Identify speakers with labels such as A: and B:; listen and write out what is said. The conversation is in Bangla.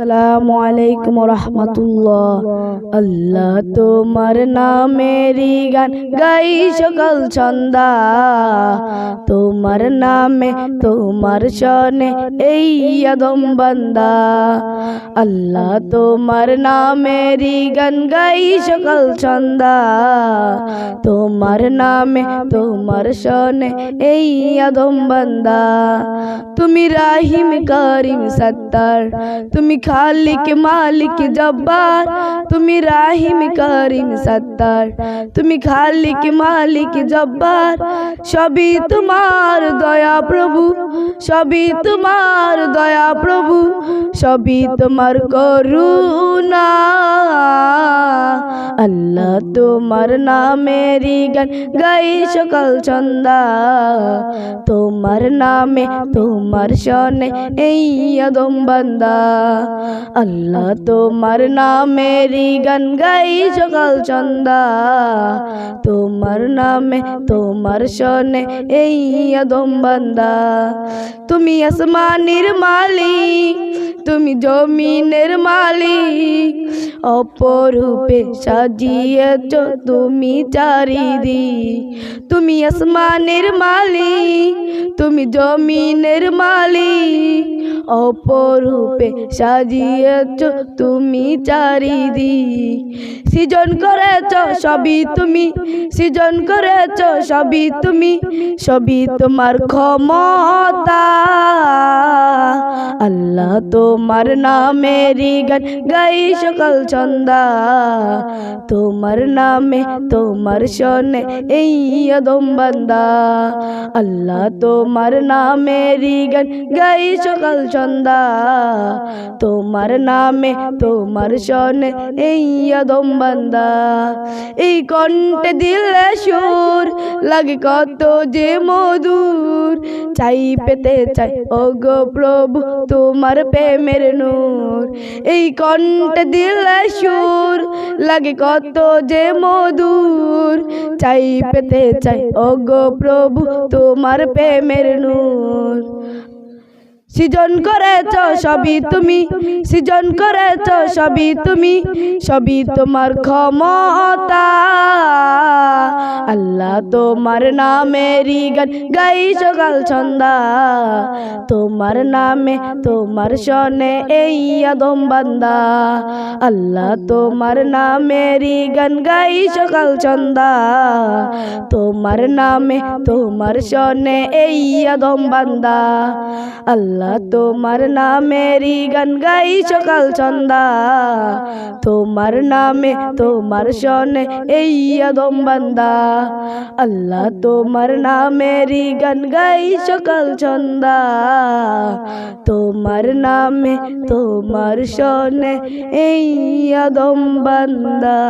A: আসসালামু আলাইকুম রহমতুল্লাহ। আল্লাহ তোমার নামেরই গান গাই সকাল সন্ধ্যা, তোমার নামে তোমার শনে এই আদম বান্দা। আল্লাহ তোমার নামেরই গান গাই সকাল সন্ধ্যা, তোমার নামে তোমার শনে এই আদম বান্দা। তুমি রাহিম করিম সত্তার, তুমি খালিক মালিক জব্বার। তুমি রাহিম করিম সত্তার, তুমি খালিক মালিক জব্বার। সবই তোমার দয়া প্রভু, সবই তোমার দয়া প্রভু, সবই তোমার করুণা। আল্লাহ তোমার নামেরই গান গাই সকাল সন্ধ্যা, তোমার নামে তোমার শনে এই আদম বান্দা। আল্লাহ তোমার নামেরই গান গাই সকাল সন্ধ্যা, তোমার নামে তোমার শনে এই আদম বান্দা। তুমি আসমানের মালিক, তুমি জমিনের মালিক, অপরূপে সাজিয়েছ তুমি চারিদিক। তুমি আসমানের মালিক, তুমি জমিনের মালিক, অপরূপে সাজিয়েছ তুমি চারিদিক। সৃজন করেছ সবই তুমি, সৃজন করেছ সবই তুমি, সবই তোমার ক্ষমতা। আল্লাহ তোমার নামেরই গান গাই সকাল সন্ধ্যা, তোমার নামে তোমার শনে এই আদম বান্দা। আল্লাহ তোমার নামেরই গান গাই সকাল সন্ধ্যা, তোমার নামে তোমার শনে এই আদম বান্দা। এই কণ্ঠে দিলে সুর লাগে কত যে মধুর, চাই পেতে চাই ওগো প্রভু তোমার প্রেমের নূর। এই কণ্ঠে দিলে সুর লাগে কত যে মধুর, চাই পেতে চাই ওগো প্রভু তোমার প্রেমের নূর। সৃজন করেছ সবই তুমি, সৃজন করেছ সবই তুমি, সবই তোমার ক্ষমতা। আল্লাহ তোমার নামেরই গান গাই সকাল সন্ধ্যা, তোমার নামে তোমার শনে এই আদম বান্দা। আল্লাহ তোমার নামেরই গান গাই সকাল সন্ধ্যা, তোমার নামে তোমার শনে এই আদম বান্দা। আল্লাহ তোমার নামেরই গান গাই সকাল সন্ধ্যা, তোমার নামে তোমার শনে এই আদম বান্দা। আল্লাহ তোমার নামেরই গান গাই সকাল সন্ধ্যা, তোমার নামে তোমার শনে এই আদম বান্দা।